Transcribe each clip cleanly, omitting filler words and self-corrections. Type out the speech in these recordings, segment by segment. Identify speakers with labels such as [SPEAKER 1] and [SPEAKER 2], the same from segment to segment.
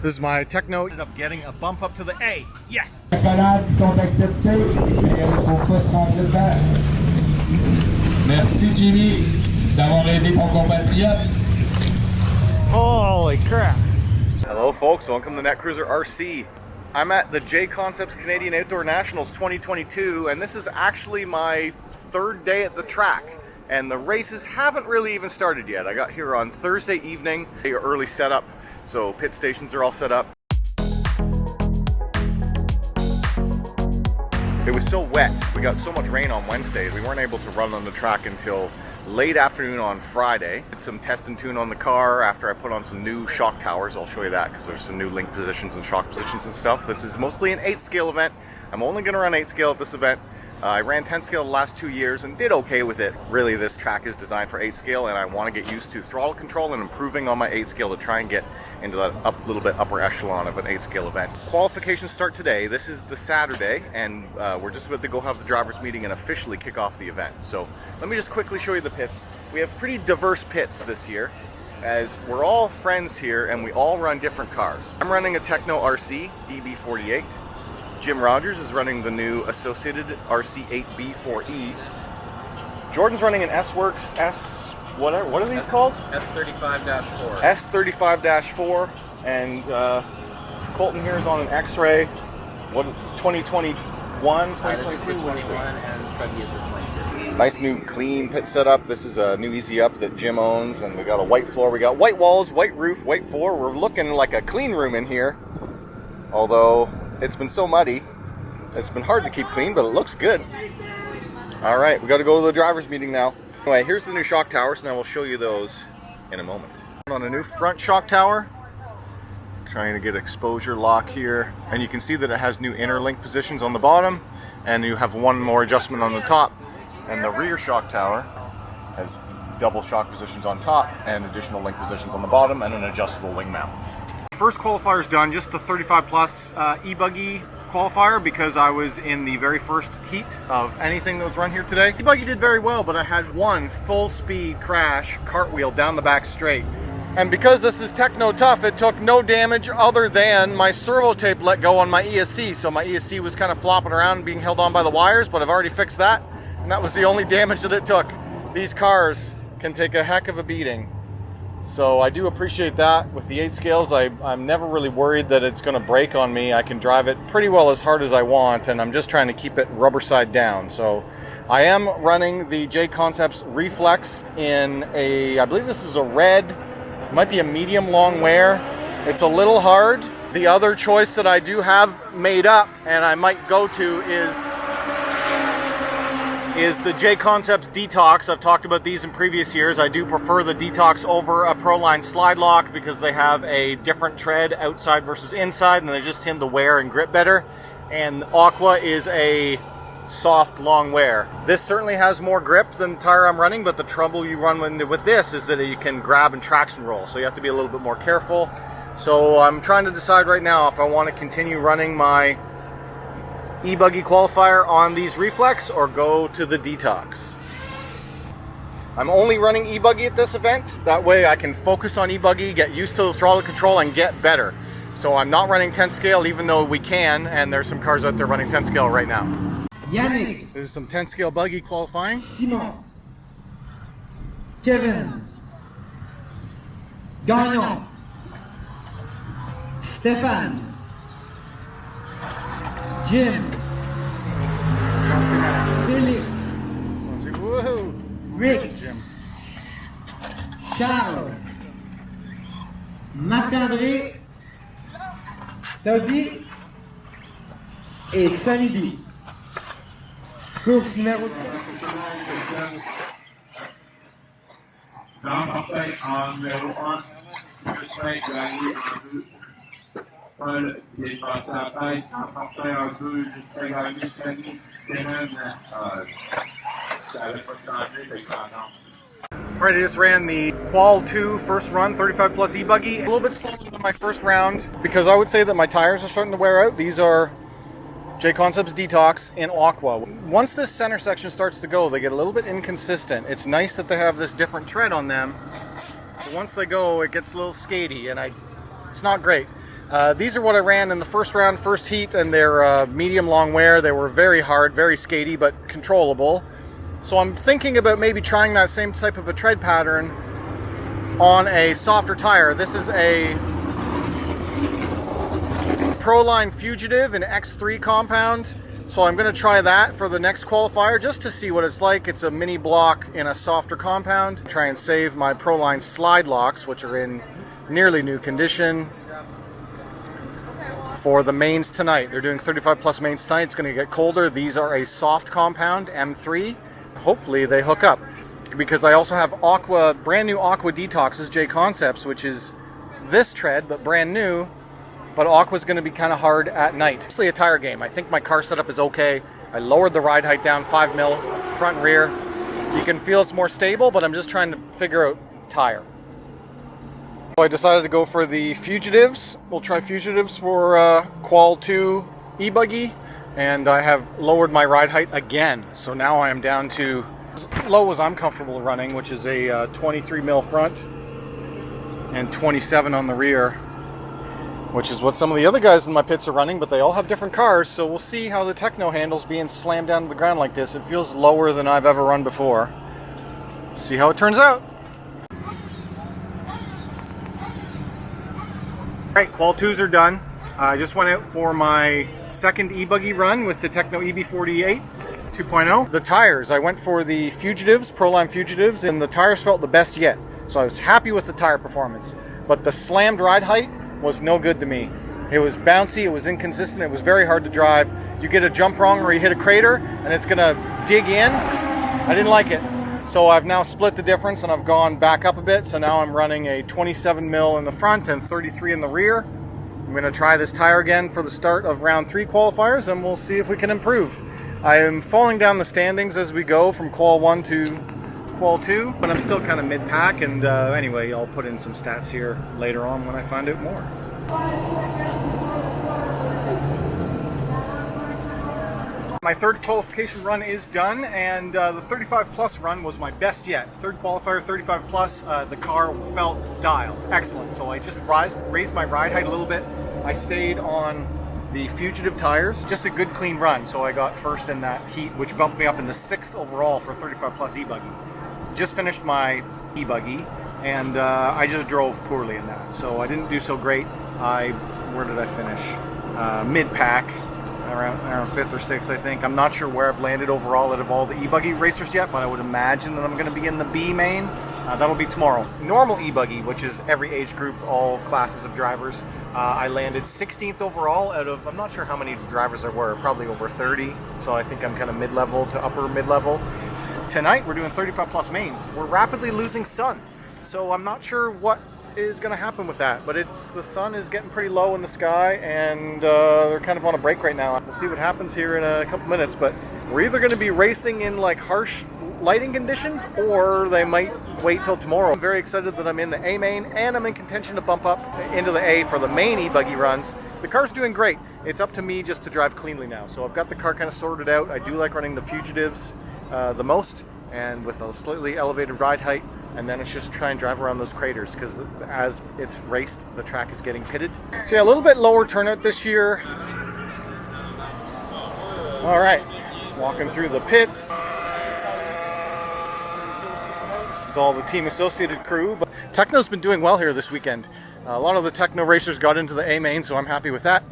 [SPEAKER 1] This is my Tekno. Ended up getting a bump up to the A. Yes!
[SPEAKER 2] Accolades sont acceptées, mais il ne faut pas se rentrer dedans. Merci Jimmy d'avoir aidé ton compatriote.
[SPEAKER 1] Holy crap! Hello folks, welcome to Netcruzer RC. I'm at the JConcepts Canadian Outdoor Nationals 2022, and this is actually my third day at the track. And the races haven't really even started yet. I got here on Thursday evening, early setup, so pit stations are all set up. It was so wet, we got so much rain on Wednesday, we weren't able to run on the track until late afternoon on Friday. Did some test and tune on the car after I put on some new shock towers. I'll show you that because there's some new link positions and shock positions and stuff. This is mostly an 8 scale event. I'm only going to run 8 scale at this event. I ran 10 scale the last 2 years and did okay with it. Really, this track is designed for 8 scale, and I want to get used to throttle control and improving on my 8 scale to try and get into that little bit upper echelon of an 8 scale event. Qualifications start today. This is the Saturday, and we're just about to go have the drivers meeting and officially kick off the event. So let me just quickly show you the pits. We have pretty diverse pits this year, as we're all friends here and we all run different cars. I'm running a Tekno RC EB48. Jim Rogers is running the new Associated RC8B4E. Jordan's running an S-Works what are these called?
[SPEAKER 3] S35-4.
[SPEAKER 1] S35-4, and Colton here is on an X-Ray. What, 2021, 2022?
[SPEAKER 3] This is the 21 and Truggy is the 22.
[SPEAKER 1] Nice new clean pit setup. This is a new Easy Up that Jim owns, and we got a white floor. We got white walls, white roof, white floor. We're looking like a clean room in here, although it's been so muddy. It's been hard to keep clean, but it looks good. All right, we got to go to the driver's meeting now. Anyway, here's the new shock towers, and I will show you those in a moment. On a new front shock tower, trying to get exposure lock here, and you can see that it has new inner link positions on the bottom, and you have one more adjustment on the top. And the rear shock tower has double shock positions on top and additional link positions on the bottom and an adjustable wing mount. First qualifier is done, just the 35 plus eBuggy qualifier, because I was in the very first heat of anything that was run here today. eBuggy did very well, but I had one full speed crash cartwheel down the back straight. And because this is Tekno tough, it took no damage other than my servo tape let go on my ESC. So my ESC was kind of flopping around being held on by the wires, but I've already fixed that. And that was the only damage that it took. These cars can take a heck of a beating. So I do appreciate that. With the 8 scales, I'm never really worried that it's going to break on me. I can drive it pretty well as hard as I want, and I'm just trying to keep it rubber side down. So I am running the JConcepts Reflex in a, I believe this is a red, might be a medium long wear. It's a little hard. The other choice that I do have made up and I might go to is the JConcepts Detox. I've talked about these in previous years. I do prefer the Detox over a Proline Slide Lock because they have a different tread outside versus inside, and they just tend to wear and grip better. And Aqua is a soft, long wear. This certainly has more grip than the tire I'm running, but the trouble you run with this is that you can grab and traction roll, so you have to be a little bit more careful. So I'm trying to decide right now if I want to continue running my eBuggy qualifier on these Reflex or go to the Detox. I'm only running eBuggy at this event. That way I can focus on eBuggy, get used to the throttle control, and get better. So I'm not running 10 scale, even though we can, and there's some cars out there running 10 scale right now.
[SPEAKER 2] Yannick.
[SPEAKER 1] This is some 10 scale buggy qualifying.
[SPEAKER 2] Simon. Kevin. Gagnon. Stéphane. Jim. Felix.
[SPEAKER 1] Woohoo!
[SPEAKER 2] Rick.
[SPEAKER 1] Jim.
[SPEAKER 2] Charles. Marc-André. Toby. Et Sunny D. Course numéro 5.
[SPEAKER 4] Dans parfait en numéro 1, je serai gagné en 2. Paul est passé à la tête. En parfait en 2, je serai gagné Sunny. Kenan, ça n'avait pas changé, fait que ça non.
[SPEAKER 1] Alright, I just ran the Qual 2 first run, 35 plus eBuggy. A little bit slower than my first round because I would say that my tires are starting to wear out. These are JConcepts Detox in Aqua. Once this center section starts to go, they get a little bit inconsistent. It's nice that they have this different tread on them, but once they go, it gets a little skatey, and it's not great. These are what I ran in the first round, first heat, and they're medium long wear. They were very hard, very skatey, but controllable. So I'm thinking about maybe trying that same type of a tread pattern on a softer tire. This is a Proline Fugitive in X3 compound. So I'm going to try that for the next qualifier just to see what it's like. It's a mini block in a softer compound. Try and save my Proline slide locks, which are in nearly new condition, for the mains tonight. They're doing 35 plus mains tonight. It's going to get colder. These are a soft compound, M3. Hopefully they hook up, because I also have brand new Aqua Detoxes, JConcepts, which is this tread, but brand new. But Aqua's going to be kind of hard at night. Mostly a tire game. I think my car setup is okay. I lowered the ride height down 5 mil, front and rear. You can feel it's more stable, but I'm just trying to figure out tire. So I decided to go for the Fugitives. We'll try Fugitives for Qual 2 eBuggy. And I have lowered my ride height again. So now I am down to as low as I'm comfortable running, which is a 23 mil front and 27 on the rear, which is what some of the other guys in my pits are running, but they all have different cars. So we'll see how the Tekno handles being slammed down to the ground like this. It feels lower than I've ever run before. See how it turns out. Alright, Qual 2s are done. I just went out for my second eBuggy run with the Tekno EB48 2.0. The tires, I went for the Fugitives, Proline Fugitives, and the tires felt the best yet. So I was happy with the tire performance. But the slammed ride height was no good to me. It was bouncy, it was inconsistent, it was very hard to drive. You get a jump wrong or you hit a crater and it's gonna dig in. I didn't like it. So I've now split the difference and I've gone back up a bit. So now I'm running a 27 mil in the front and 33 in the rear. I'm going to try this tire again for the start of round 3 qualifiers, and we'll see if we can improve. I am falling down the standings as we go from Qual 1 to Qual 2, but I'm still kind of mid-pack, and anyway, I'll put in some stats here later on when I find out more. My third qualification run is done, and the 35 plus run was my best yet. Third qualifier, 35 plus, the car felt dialed. Excellent. So I just raised my ride height a little bit. I stayed on the Fugitive tires. Just a good clean run. So I got first in that heat, which bumped me up in the 6th overall for 35 plus eBuggy. Just finished my eBuggy, and I just drove poorly in that. So I didn't do so great. Where did I finish? Mid-pack. Around 5th or 6th, I think. I'm not sure where I've landed overall out of all the eBuggy racers yet, but I would imagine that I'm going to be in the B main. That'll be tomorrow. Normal eBuggy, which is every age group, all classes of drivers, I landed 16th overall out of, I'm not sure how many drivers there were, probably over 30, so I think I'm kind of mid-level to upper mid-level. Tonight we're doing 35 plus mains. We're rapidly losing sun, so I'm not sure what is going to happen with that, but the sun is getting pretty low in the sky, and they're kind of on a break right now. We'll see what happens here in a couple minutes, but we're either going to be racing in like harsh lighting conditions, or they might wait till tomorrow. I'm very excited that I'm in the A main, and I'm in contention to bump up into the A for the main eBuggy runs. The car's doing great. It's up to me just to drive cleanly now. So I've got the car kind of sorted out. I do like running the Fugitives the most, and with a slightly elevated ride height. And then it's just try and drive around those craters, because as it's raced, the track is getting pitted. So yeah, a little bit lower turnout this year. All right, walking through the pits. This is all the Team Associated crew. But Tekno's been doing well here this weekend. A lot of the Tekno racers got into the A main, so I'm happy with that.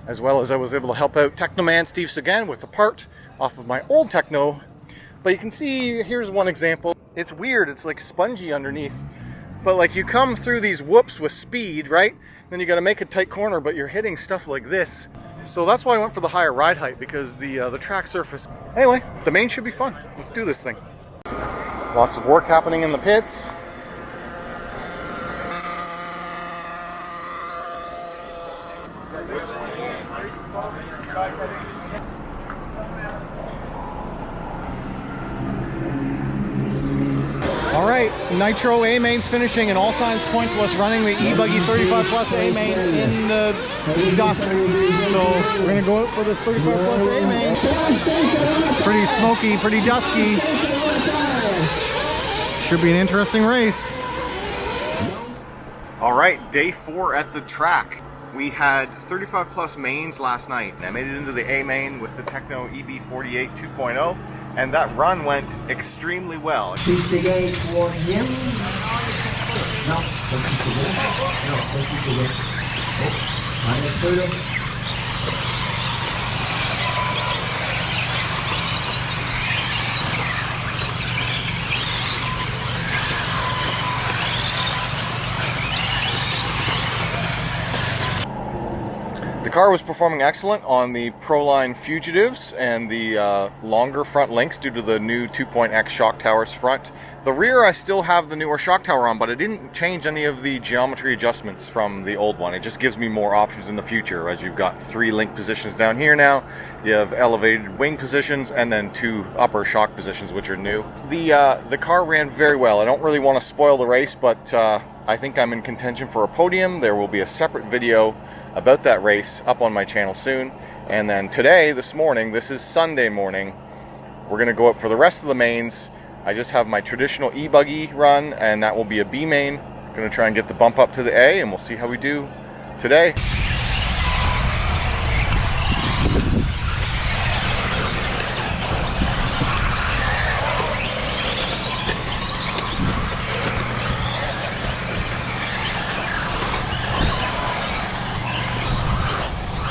[SPEAKER 1] As well as I was able to help out Tekno man Steve Sagan with the part off of my old Tekno. But you can see, here's one example. It's weird, it's like spongy underneath. But like you come through these whoops with speed, right? Then you gotta make a tight corner, but you're hitting stuff like this. So that's why I went for the higher ride height, because the track surface. Anyway, the main should be fun. Let's do this thing. Lots of work happening in the pits. All right, Nitro A main's finishing, and all signs point to us running the eBuggy 35 plus A main in the dusk. So we're gonna go out for this 35 plus A main. Pretty smoky, pretty dusky. Should be an interesting race. All right, day 4 at the track. We had 35 plus mains last night. I made it into the A main with the Tekno EB48 2.0, and that run went extremely well.
[SPEAKER 2] Piste gate towards him. No, don't keep the gate. No, don't keep the gate. Oh, minus 30.
[SPEAKER 1] The car was performing excellent on the Proline Fugitives and the longer front links due to the new 2.X shock towers front. The rear I still have the newer shock tower on, but it didn't change any of the geometry adjustments from the old one. It just gives me more options in the future, as you've got 3 link positions down here now. You have elevated wing positions and then 2 upper shock positions, which are new. The car ran very well. I don't really want to spoil the race, but I think I'm in contention for a podium. There will be a separate video about that race up on my channel soon. And then today, this morning, this is Sunday morning, we're going to go up for the rest of the mains. I just have my traditional eBuggy run, and that will be a B main. Going to try and get the bump up to the A, and we'll see how we do today.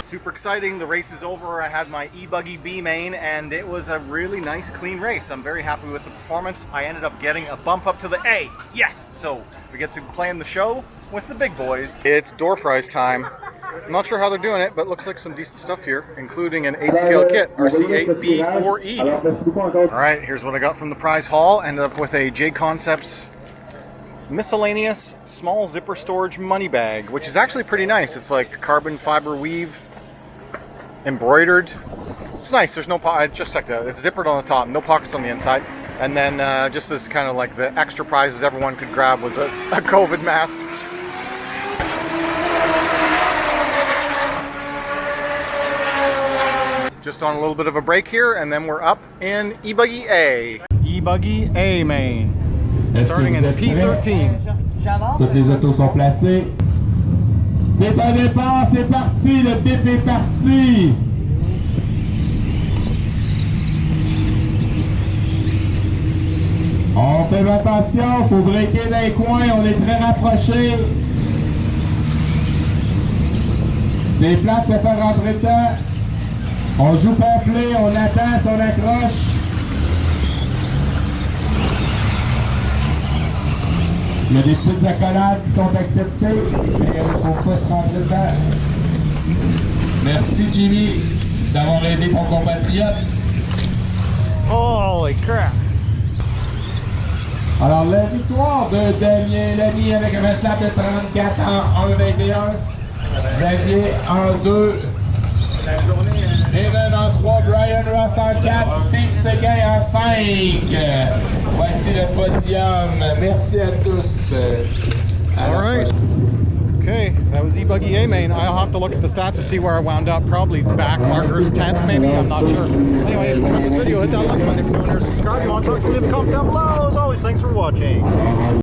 [SPEAKER 1] Super exciting. The race is over. I had my eBuggy B main and it was a really nice clean race. I'm very happy with the performance. I ended up getting a bump up to the A. Yes! So we get to play in the show with the big boys. It's door prize time. I'm not sure how they're doing it, but it looks like some decent stuff here, including an 8 scale kit, RC8B4E. Alright, here's what I got from the prize haul. Ended up with a JConcepts miscellaneous small zipper storage money bag, which is actually pretty nice. It's like carbon fiber weave embroidered. It's nice. There's no just like it's zippered on the top, no pockets on the inside. And then just as kind of like the extra prizes everyone could grab was a COVID mask. Just on a little bit of a break here, and then we're up in eBuggy A. eBuggy A main. Starting in P13.
[SPEAKER 2] Toutes les autos sont placées. C'est un départ, c'est parti, le bip est parti. On fait attention, faut breaker dans les coins, on est très rapprochés. C'est plate de se faire rentrer dedans. On joue complet, on attend, on accroche. Il y a des petites accolades qui sont acceptées, mais il ne faut pas se rentrer dedans. Merci Jimmy d'avoir aidé ton compatriote.
[SPEAKER 1] Holy crap!
[SPEAKER 2] Alors la victoire de Damien Lamy avec un snap de 34 en 1,21. Xavier en 2. Evan en 3, Brian Ross en 4, Steve Seguin en 5. Voici le podium. Merci à tous.
[SPEAKER 1] All right. Okay, that was eBuggy A main. I'll have to look at the stats to see where I wound up. Probably back markers 10th, maybe. I'm not sure. Anyway, if you like this video, hit that like button. If you're new and subscribe. You want to talk to me, leave a comment down below. As always, thanks for watching.